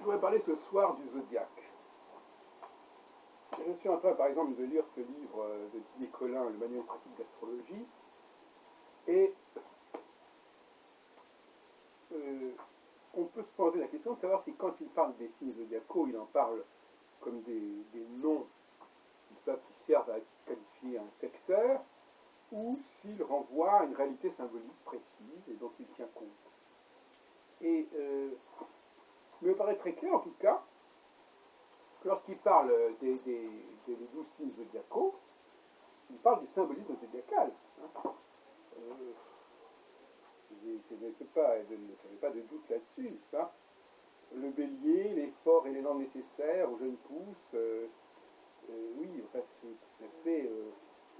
voudrais parler ce soir du zodiaque. Je suis en train, par exemple, de lire ce livre de Didier Colin, le manuel pratique d'astrologie, et on peut se poser la question de savoir si quand il parle des signes zodiacaux, il en parle comme des noms comme ça, qui servent à qualifier un secteur, ou s'il renvoie à une réalité symbolique précise et dont il tient compte. Et il me paraît très clair, en tout cas, que lorsqu'il parle des 12 signes zodiacaux, il parle du symbolisme zodiacal. Hein. Je n'avais pas de doute là-dessus. Ça. Le bélier, l'effort et l'élan nécessaires aux jeunes pousses, oui, enfin, c'est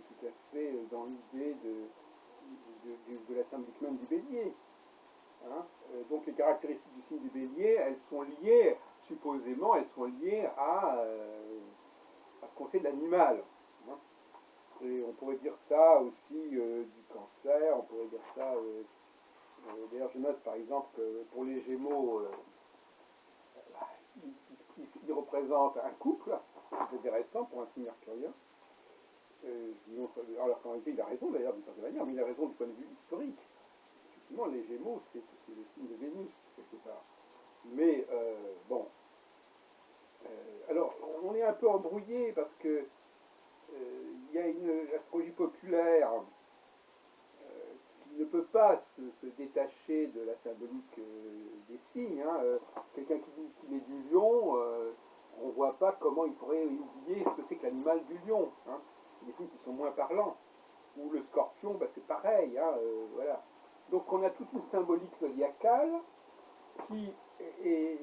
tout à fait dans l'idée de la symbolique même du bélier. Hein. Donc les caractéristiques du signe du bélier, elles sont liées, supposément, elles sont liées à ce qu'on sait de l'animal. Hein. Et on pourrait dire ça aussi du cancer, on pourrait dire ça... d'ailleurs, je note par exemple que pour les Gémeaux, il représente un couple, c'est intéressant pour un signe mercurien. Alors qu'en réalité, il a raison d'ailleurs d'une certaine manière, mais il a raison du point de vue historique. Effectivement, les Gémeaux, c'est le signe de Vénus, quelque part. Mais, bon. Alors, on est un peu embrouillé parce que il y a une astrologie populaire qui ne peut pas se détacher de la symbolique des signes. Hein. Quelqu'un qui dit qu'il est du lion, on ne voit pas comment il pourrait oublier ce que c'est que l'animal du lion. Hein. Des signes qui sont moins parlants. Ou le scorpion, bah, c'est pareil. Hein, voilà. Donc on a toute une symbolique zodiacale qui est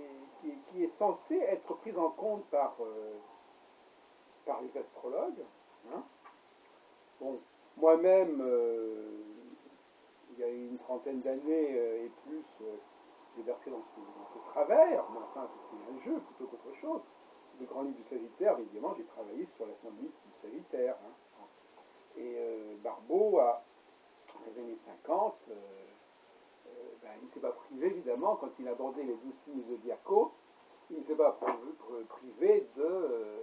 censée être prise en compte par les astrologues. Hein. Bon, moi-même, il y a une trentaine d'années et plus, j'ai versé dans ce travers, mais enfin c'était un jeu plutôt qu'autre chose. Le grand livre du Sagittaire, évidemment, j'ai travaillé sur la symbolique du Sagittaire. Hein. Et Barbeau, dans les années 50, il ne s'est pas privé, évidemment, quand il abordait les 12 signes zodiacaux, il ne s'est pas privé de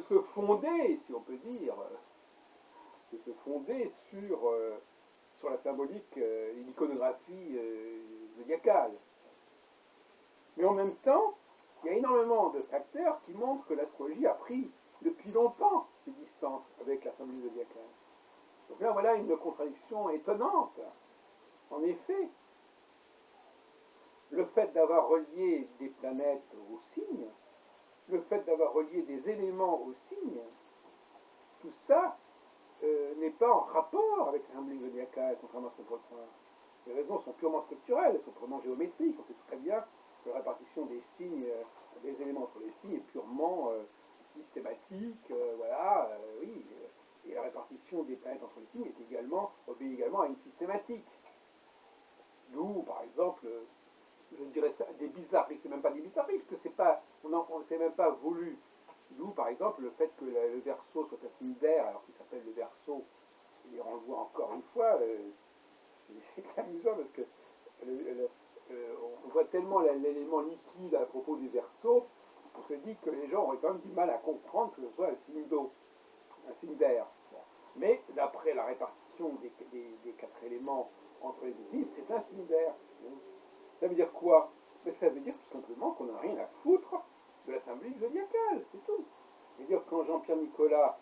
se fonder, si on peut dire, de se fonder sur la symbolique et l'iconographie zodiacale. Mais en même temps, il y a énormément de facteurs qui montrent que l'astrologie a pris depuis longtemps ses distances avec la symbolique zodiacale. Donc là, voilà une contradiction étonnante. En effet, le fait d'avoir relié des planètes aux signes, le fait d'avoir relié des éléments aux signes, tout ça n'est pas en rapport avec la symbolique zodiacale, contrairement à ce qu'on pourrait croire. Les raisons sont purement structurelles, elles sont purement géométriques. On sait très bien que la répartition des signes, des éléments entre les signes est purement systématique, voilà, oui. Et la répartition des planètes entre les signes obéit également à une systématique. D'où, par exemple, je dirais ça, des bizarreries, c'est même pas des bizarreries, parce que c'est pas, on ne s'est même pas voulu. D'où, par exemple, le fait que le Verseau soit un signe d'air, alors qu'il s'appelle le Verseau, et on le voit encore une fois, c'est amusant parce que on voit tellement l'élément liquide à propos du Verseau, on se dit que les gens auraient quand même du mal à comprendre que ce soit un signe d'eau, un signe d'air. Bon. Mais d'après la répartition des 4 éléments entre les deux signes, c'est un signe d'air. Ça veut dire quoi? Mais ça veut dire tout simplement qu'on n'a rien à foutre de la symbolique zodiacale, c'est tout. C'est-à-dire que quand Jean-Pierre Nicolas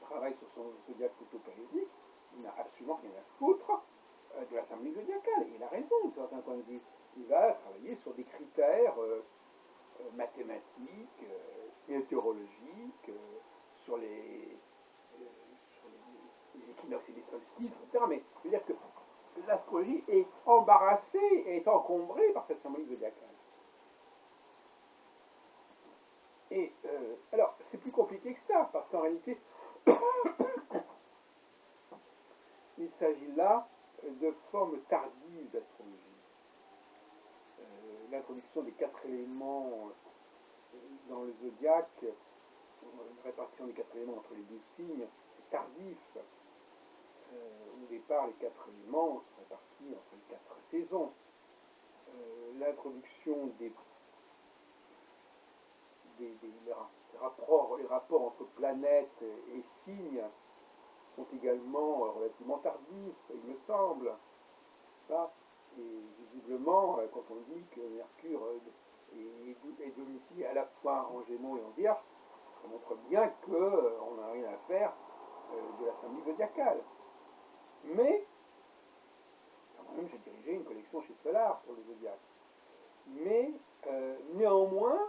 travaille sur son zodiaque photo-périodique, il n'a absolument rien à foutre de la symbolique zodiacale. Et il a raison, d'un certain point de vue. Il va travailler sur des critères mathématiques, météorologiques, sur les équinoxes et les solstices, etc. Mais je veux dire que l'astrologie est embarrassée et est encombrée par cette symbolique zodiacale. Et alors, c'est plus compliqué que ça, parce qu'en réalité, il s'agit là de formes tardives d'astrologie. L'introduction des 4 éléments dans le zodiaque, la répartition des 4 éléments entre les 12 signes, c'est tardif. Au départ, les 4 éléments sont répartis entre les 4 saisons. l'introduction les rapports entre planètes et signes sont également relativement tardifs, il me semble. Ça, et visiblement, quand on dit que Mercure est domicilié à la fois en Gémeaux et en Vierge, ça montre bien qu'on n'a rien à faire de la symbolique zodiacale. Mais, quand même, j'ai dirigé une collection chez Solar sur le zodiaque. Mais, néanmoins,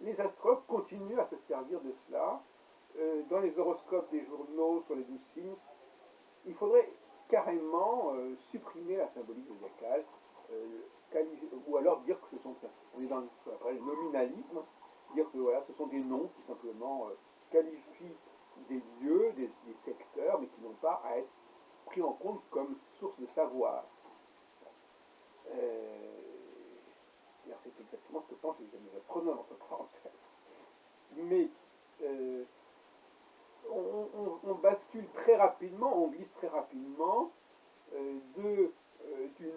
les astrologues continuent à se servir de cela. Dans les horoscopes des journaux sur les 12 signes, il faudrait carrément supprimer la symbolique zodiacale, ou alors dire que ce sont, on est dans ce qu'on appelle le nominalisme, dire que voilà, ce sont des noms qui simplement qualifient des lieux, des secteurs, mais qui n'ont pas à être pris en compte comme source de savoir. C'est exactement ce que pensent les apprenants entre parenthèses. Mais on bascule très rapidement, on glisse très rapidement du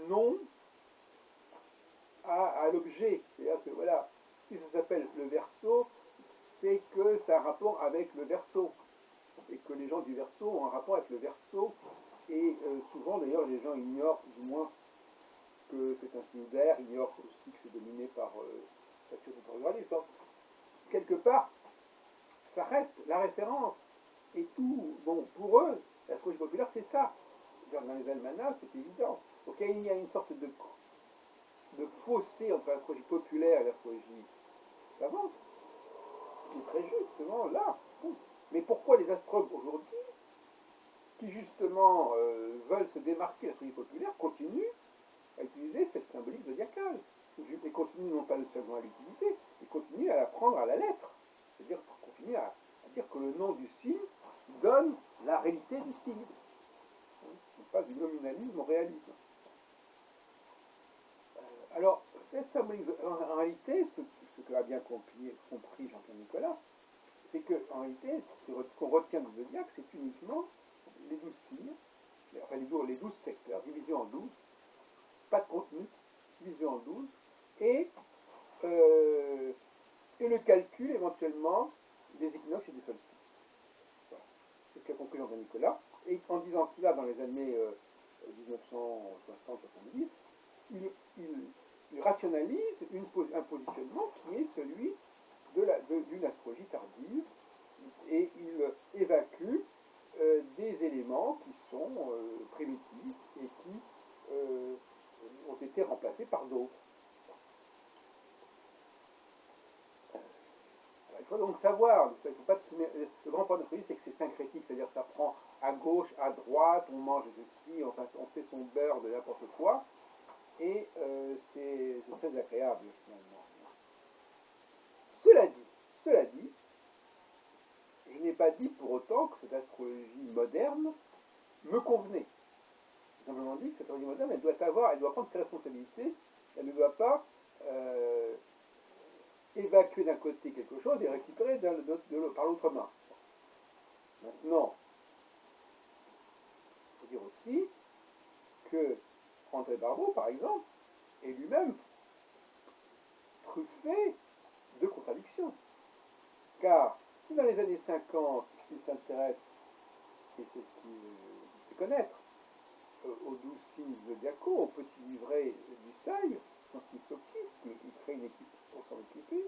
nom à l'objet. C'est-à-dire que voilà, si ça s'appelle le Verseau, c'est que ça a un rapport avec le Verseau. Et que les gens du Verseau ont un rapport avec le Verseau. Et souvent d'ailleurs les gens ignorent du moins que c'est un signe d'air, ignorent aussi que c'est dominé par Saturne et par Uranus. Donc, quelque part, ça reste la référence. Et tout, bon, pour eux, l'astrologie populaire, c'est ça. Dans les almanachs, c'est évident. Donc il y a une sorte de fossé entre l'astrologie populaire et l'astrologie savante, qui est très justement là. Mais pourquoi les astrologues aujourd'hui, qui justement veulent se démarquer de l'astrologie populaire, continuent à utiliser cette symbolique zodiacale, et continuent non pas seulement à l'utiliser, mais continuent à la prendre à la lettre. C'est-à-dire continuer à dire que le nom du signe donne la réalité du signe. Ce n'est pas du nominalisme au réalisme. Alors, cette symbolique, en réalité, ce que a bien compris Jean-Pierre Nicolas, c'est qu'en réalité, ce qu'on retient du zodiaque, c'est uniquement les 12 signes, enfin les 12 secteurs, divisés en 12, pas de contenu, divisés en 12, et le calcul éventuellement des équinoxes et des solstices. Voilà. C'est ce qu'a compris Jean-Pierre Nicolas. Et en disant cela dans les années 1960-70, il rationalise un positionnement qui est celui d'une astrologie tardive, et il évacue des éléments qui sont primitifs et qui ont été remplacés par d'autres. Il faut donc savoir, il faut pas le grand problème de l'astrologie, c'est que c'est syncrétique, c'est-à-dire que ça prend à gauche, à droite, on mange ceci, enfin, on fait son beurre de n'importe quoi, et c'est très agréable finalement. Cela dit, je n'ai pas dit pour autant que cette astrologie moderne me convenait. J'ai simplement dit que cette astrologie moderne, elle doit prendre ses responsabilités, elle ne doit pas évacuer d'un côté quelque chose et récupérer par l'autre main. Maintenant, il faut dire aussi que André Barbeau, par exemple, est lui-même truffé de contradictions. Car si dans les années 50, il s'intéresse, et c'est ce qu'il fait connaître, aux 12 signes zodiacaux, au petit livret du seuil, scientifique optique, il crée une équipe pour s'en occuper,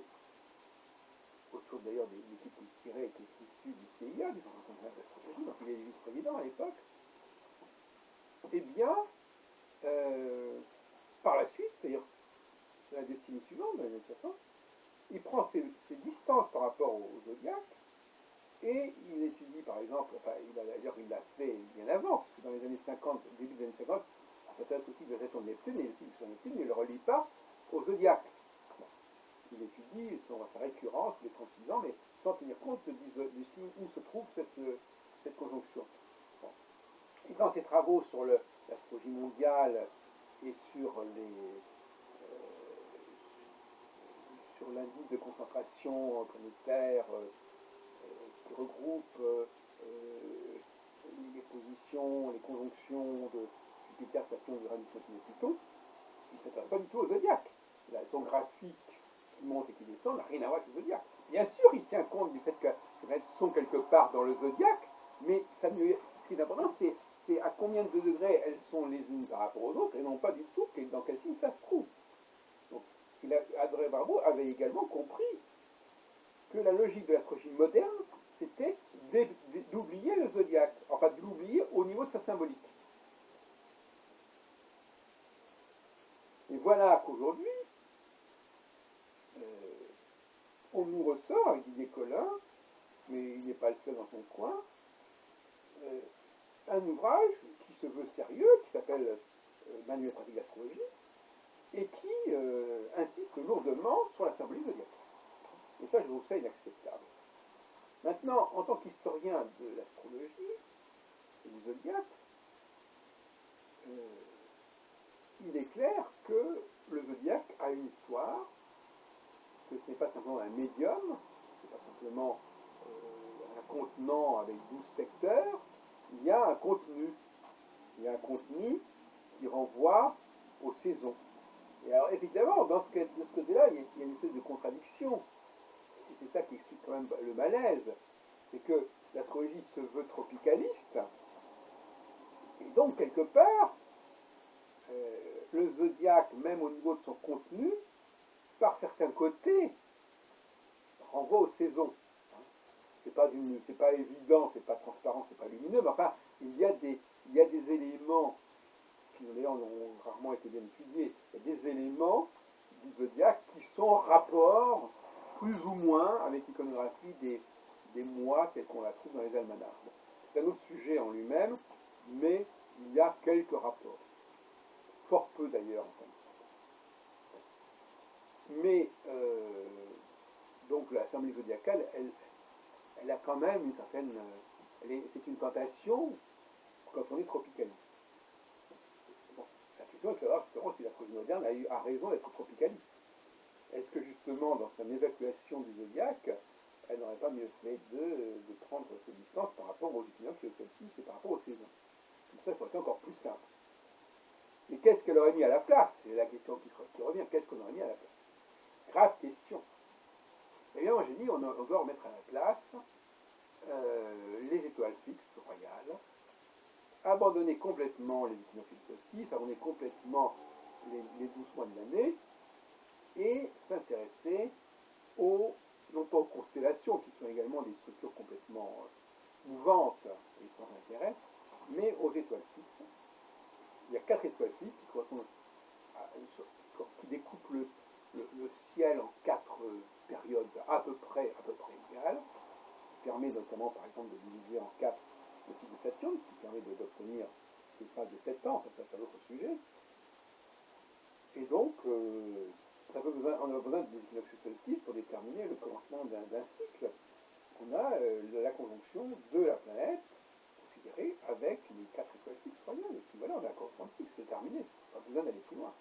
autour d'ailleurs des équipes qu'il tirait, qui est issue du CIA, du Centre international d'astrologie, donc il est vice-président à l'époque. Eh bien, par la suite, d'ailleurs, c'est la décennie suivante, dans les années 60, il prend ses distances par rapport au zodiaque, et il étudie, par exemple, enfin, il l'a fait bien avant, parce que dans les années 50, début des années 50, il s'intéresse aussi de Saturne Neptune, et aussi de Neptune, mais il ne le relie pas au zodiaque. Bon. Il étudie sa récurrence tous les 36 ans, mais sans tenir compte du signe où se trouve cette conjonction. Bon. Et dans ses travaux sur l'astrologie mondiale et sur l'indice de concentration planétaire qui regroupe les positions stations, les conjonctions de Jupiter, Saturne, Uranus, Neptune et Pluton, qui ne s'intéresse pas du tout au zodiaque. Son graphique qui monte et qui descend n'a rien à voir avec le zodiaque. Bien sûr, il tient compte du fait que les planètes sont quelque part dans le zodiaque, mais ça ne lui est, ce qui est important, c'est à combien de degrés elles sont les unes par rapport aux autres, et non pas du tout dans quel signe ça se trouve. Donc, André Barbeau avait également compris que la logique de l'astrologie moderne, c'était d'oublier le zodiaque, enfin de l'oublier au niveau de sa symbolique. Et voilà qu'aujourd'hui, on nous ressort avec Didier Colin, mais il n'est pas le seul dans son coin, un ouvrage qui se veut sérieux, qui s'appelle Manuel pratique d'astrologie, et qui insiste lourdement sur la symbolique zodiaque. Et ça, je trouve ça inacceptable. Maintenant, en tant qu'historien de l'astrologie et du zodiaque, il est clair que le zodiaque a une histoire, que ce n'est pas simplement un médium, ce n'est pas simplement un contenant avec 12 secteurs, il y a un contenu. Il y a un contenu qui renvoie aux saisons. Et alors, évidemment, de ce côté-là, il y a une espèce de contradiction. Et c'est ça qui explique quand même le malaise. C'est que l'astrologie se veut tropicaliste. Et donc, quelque part, le zodiaque, même au niveau de son contenu, par certains côtés, renvoie aux saisons. C'est pas évident, c'est pas transparent, c'est pas lumineux, mais enfin, il y a des éléments qui d'ailleurs ont rarement été bien étudiés. Il y a des éléments du zodiaque qui sont en rapport plus ou moins avec l'iconographie des mois tels qu'on la trouve dans les almanachs. Bon, c'est un autre sujet en lui-même, mais il y a quelques rapports. Fort peu d'ailleurs, en fait. Mais donc la symbolique zodiacale, elle a quand même une certaine. C'est une tentation quand on est tropicaliste. Bon, la question est de savoir justement si l'astrologie moderne a raison d'être tropicaliste. Est-ce que justement, dans son évacuation du zodiaque, elle n'aurait pas mieux fait de prendre ses distances par rapport aux équinoxes et aux solstices et par rapport aux saisons? Comme ça aurait été encore plus simple. Mais qu'est-ce qu'elle aurait mis à la place? C'est la question qui revient. Qu'est-ce qu'on aurait mis à la place? Grave question. Eh bien, moi j'ai dit, on doit remettre à la place les étoiles fixes royales, abandonner complètement les équinoxes et les solstices, abandonner complètement les 12 mois de l'année, et s'intéresser non pas aux constellations, qui sont également des structures complètement mouvantes et sans intérêt, mais aux étoiles fixes. Il y a 4 étoiles fixes qui découpent le ciel en 4 périodes à peu près égales, qui permet notamment, par exemple, de diviser en 4 le cycle de Saturne, qui permet d'obtenir des phases de 7 ans, ça c'est un autre sujet. Et donc, on a besoin des équinoxes et solstices pour déterminer le commencement d'un cycle. On a la conjonction de la planète considérée avec les 4 étoiles fixes royales. Et puis voilà, on a un commencement de cycle, c'est terminé. Pas besoin d'aller plus loin.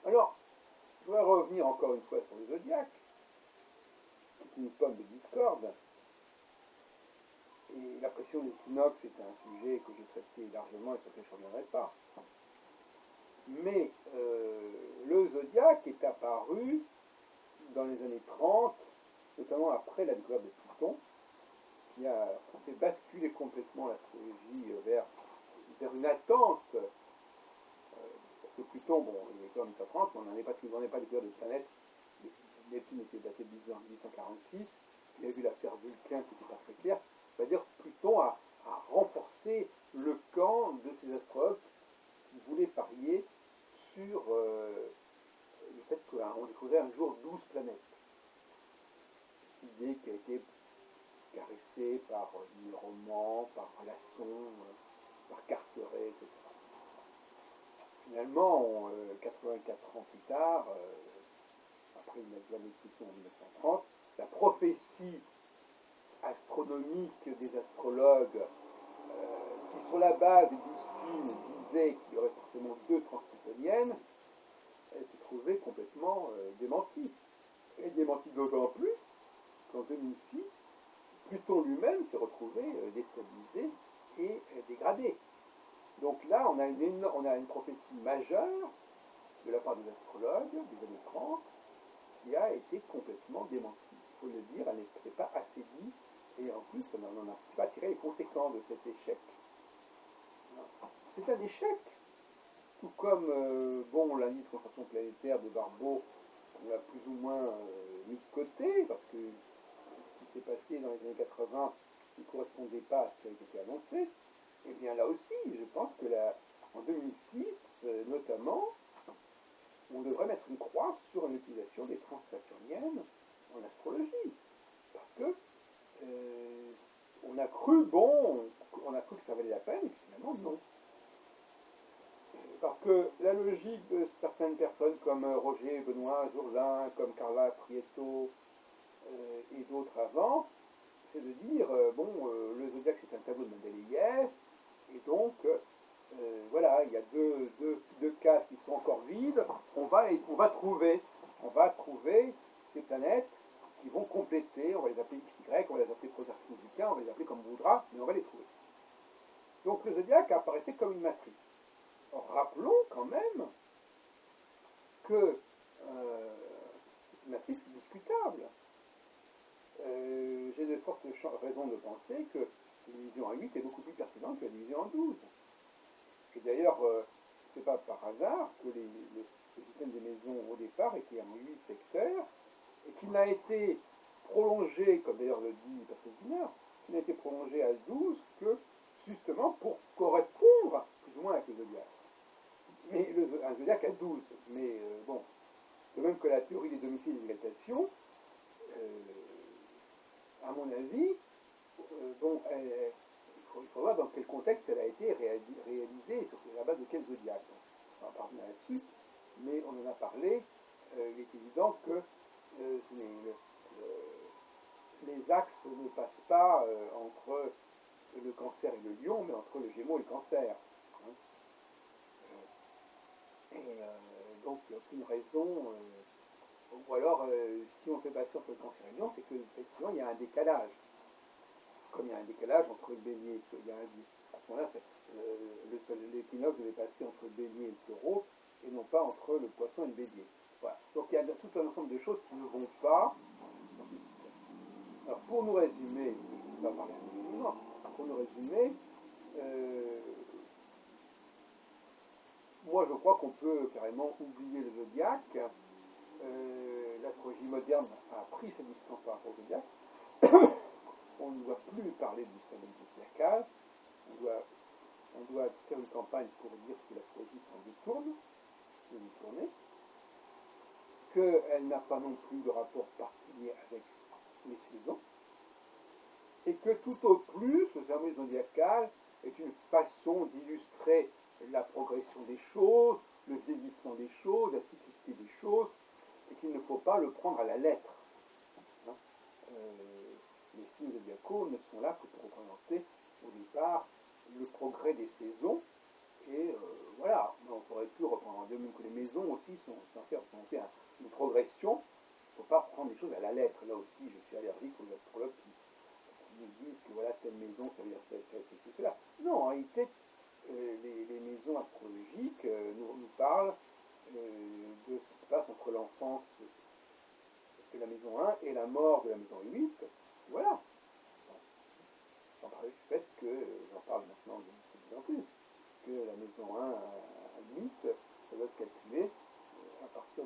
Alors, je vais revenir encore une fois sur le zodiaque, qui est une pomme de discorde. Et la pression des équinoxes est un sujet que j'ai traité largement et sur lequel je ne reviendrai pas. Mais le zodiaque est apparu dans les années 30, notamment après la découverte de Pluton, qui a fait basculer complètement l'astrologie vers une attente. Parce que Pluton, bon, il est quand même 30, mais on n'en est pas découvert de planète. Neptune était daté de 1846. Il y a vu l'affaire Vulcain qui n'était pas très claire. C'est-à-dire que Pluton a renforcé le camp de ces astrologues qui voulaient parier sur le fait qu'on découvrait un jour 12 planètes. Idée qui a été caressée par des romans, par Lasson, par Carteret, etc. Finalement, 84 ans plus tard, après une année de Pluton en 1930, la prophétie astronomique des astrologues, qui sur la base des 12 signes disaient qu'il y aurait forcément 2 transplutonniennes, elle s'est trouvée complètement démentie. Et démentie d'autant plus qu'en 2006, Pluton lui-même s'est retrouvé déstabilisé est dégradé. Donc là, on a une prophétie majeure de la part des astrologues des années 30 qui a été complètement démentie. Il faut le dire, elle n'était pas assez dit, et en plus, on n'a pas tiré les conséquences de cet échec. C'est un échec. Tout comme, l'indice de concentration planétaire de Barbeau, on l'a plus ou moins mis de côté, parce que ce qui s'est passé dans les années 80 ne correspondait pas à ce qui a été annoncé. Et bien là aussi, je pense que en 2006, notamment, on devrait mettre une croix sur l'utilisation des transsaturniennes en astrologie. Parce que on a cru que ça valait la peine, et puis finalement non. Parce que la logique de certaines personnes comme Roger Benoît Jourdain, comme Carla Prieto et d'autres avant, c'est de dire, le zodiaque c'est un tableau de Mendeleïev, et donc, voilà, il y a deux cases qui sont encore vides, on va trouver ces planètes qui vont compléter, on va les appeler XY, on va les appeler Proserpine Musica, on va les appeler comme on voudra, mais on va les trouver. Donc le zodiaque apparaissait comme une matrice. Or, rappelons quand même que c'est une matrice discutable. J'ai de fortes raisons de penser que la division en 8 est beaucoup plus pertinente que la division en 12. Et d'ailleurs, c'est pas par hasard que le système des maisons au départ était en 8 secteurs, et qu'il n'a été prolongé, comme d'ailleurs le dit Patrick Wiener, qu'il n'a été prolongé à 12 que justement pour correspondre plus ou moins avec le zodiaque. Mais un zodiaque à 12. Mais de même que la théorie des domiciles et des exaltations, à mon avis, il faut voir dans quel contexte elle a été réalisée, sur la base de quel zodiaque. On va parler là-dessus, mais on en a parlé. Il est évident que les axes ne passent pas entre le cancer et le lion, mais entre le gémeaux et le cancer. Hein. Donc il n'y a aucune raison. Ou alors, si on fait passer entre le cancer et le lion, c'est qu'effectivement il y a un décalage. Comme il y a un décalage entre le bélier et à ce moment-là, l'équinoxe devait passer entre le bélier et le taureau, et non pas entre le poisson et le bélier. Voilà. Donc il y a tout un ensemble de choses qui ne vont pas dans ce système. Alors pour nous résumer, je ne vais pas parler indéfiniment, pour nous résumer, moi je crois qu'on peut carrément oublier le zodiaque. L'astrologie moderne a pris sa distance par rapport au zodiaque. On ne doit plus parler du système zodiacal. On doit faire une campagne pour dire que l'astrologie s'en détourner, qu'elle n'a pas non plus de rapport particulier avec les saisons, et que tout au plus, le système zodiacal est une façon d'illustrer la progression des choses, le vieillissement des choses, la cyclicité des choses, et qu'il ne faut pas le prendre à la lettre. Hein. Les signes zodiacaux ne sont là que pour représenter au départ le progrès des saisons, et voilà, on aurait pu reprendre de même que les maisons aussi sont censées représenter une progression. Il ne faut pas prendre les choses à la lettre. Là aussi, je suis allergique aux astrologues qui nous disent que voilà, telle maison, ça veut dire cela. Non, en réalité, les maisons astrologiques nous parlent de ce qui se passe entre l'enfance de la maison 1 et la mort de la maison 8. Voilà. J'en parle du fait que, j'en parle maintenant de plus en plus, que la maison 1 à 8, ça doit être calculé à partir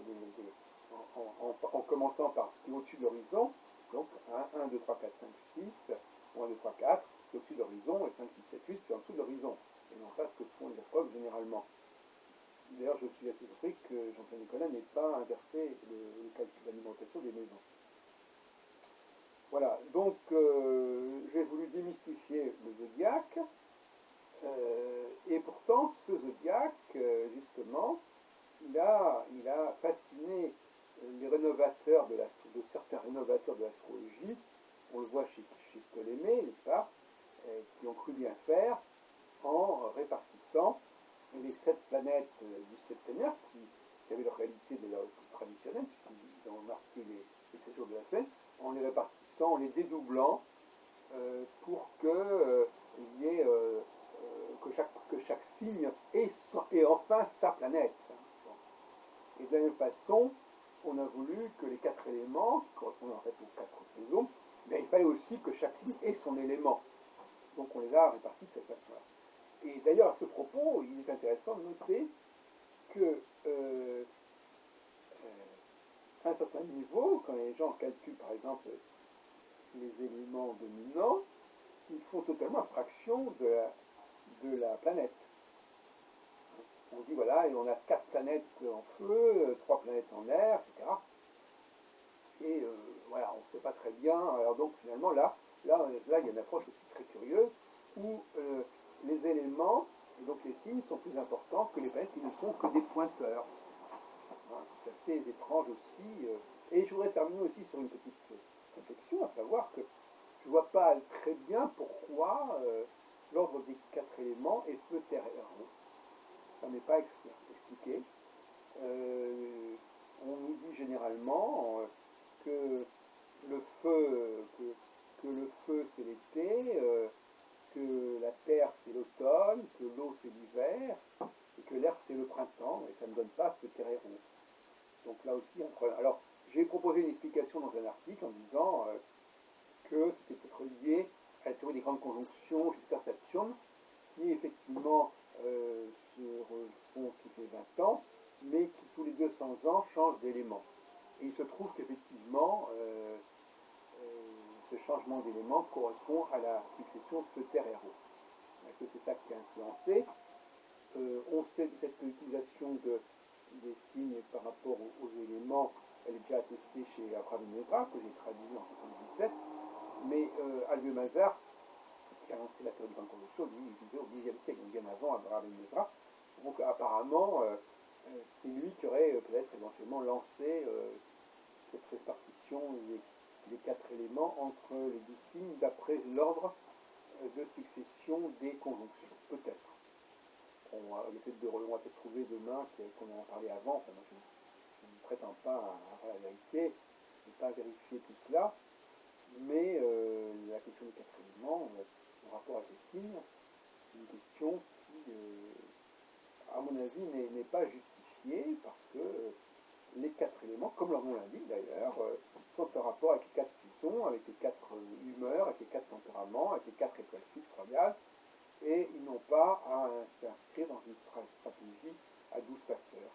en commençant par ce qui est au-dessus de l'horizon, donc 1, 2, 3, 4, 5, 6, ou 1, 2, 3, 4, c'est au-dessus de l'horizon, et 5, 6, 7, 8, c'est en dessous de l'horizon. Et non pas ce que font les astrologues généralement. D'ailleurs, je suis assez surpris que Jean-Pierre Nicolas n'ait pas inversé le calcul d'alimentation des maisons. Voilà, donc j'ai voulu démystifier le zodiaque, et pourtant ce zodiaque, justement, il a fasciné les rénovateurs de certains rénovateurs de l'astrologie. On le voit chez Ptolémée, n'est-ce pas, qui ont cru bien faire en répartissant les 7 planètes du septénaire qui avaient leur réalité de leur traditionnelle, puisqu'ils ont marqué les 7 jours de la semaine, en les répartissant, en les dédoublant, pour que lié que chaque signe ait enfin sa planète. Et de la même façon, on a voulu que les 4 éléments, qui correspondent en fait aux 4 saisons, mais il fallait aussi que chaque signe ait son élément. Donc on les a répartis de cette façon-là. Et d'ailleurs, à ce propos, il est intéressant de noter que à un certain niveau, quand les gens calculent par exemple les éléments dominants, ils font totalement abstraction de la planète. On dit voilà, et on a 4 planètes en feu, 3 planètes en air, etc. Et voilà, on ne sait pas très bien. Alors donc finalement là, il y a une approche aussi très curieuse où les éléments, et donc les signes, sont plus importants que les planètes qui ne sont que des pointeurs. Voilà, c'est assez étrange aussi. Et je voudrais terminer aussi sur une petite réflexion, à savoir que je ne vois pas très bien pourquoi l'ordre des 4 éléments est feu, terre et eau. Ça n'est pas expliqué. On nous dit généralement que le feu, que le feu c'est l'été, que la terre c'est l'automne, que l'eau c'est l'hiver, et que l'air c'est le printemps, et ça ne donne pas ce terre et eau. Donc là aussi, alors j'ai proposé une explication dans un article en disant que c'était peut-être lié à la théorie des grandes conjonctions Jupiter-Saturne, qui effectivement se refont tous les 20 ans, mais qui tous les 200 ans changent d'élément. Et il se trouve qu'effectivement, ce changement d'élément correspond à la succession feu, terre et eau. Que c'est ça qui a influencé. On sait que cette utilisation des signes par rapport aux éléments, elle est déjà attestée chez Abraham Ezra, que j'ai traduit en 1977, mais Albert Mazar, qui a lancé la théorie de grande conjonction, lui, il vivait au Xe siècle, donc bien avant Abraham Ezra. Donc apparemment, c'est lui qui aurait peut-être éventuellement lancé cette répartition des 4 éléments entre les 12 signes d'après l'ordre de succession des conjonctions, peut-être. On va peut-être trouver demain qu'on en parlait avant. Enfin, moi, je ne prétends pas à la vérité, je n'ai pas vérifié tout cela, mais la question des 4 éléments, en rapport avec les signes, c'est une question qui, à mon avis, n'est pas justifiée parce que les 4 éléments, comme leur nom l'indique d'ailleurs, sont en rapport avec les 4 saisons, avec les 4 humeurs, avec les 4 tempéraments, avec les 4 étoiles fixes royales, et ils n'ont pas à s'inscrire dans une stratégie à 12 facteurs.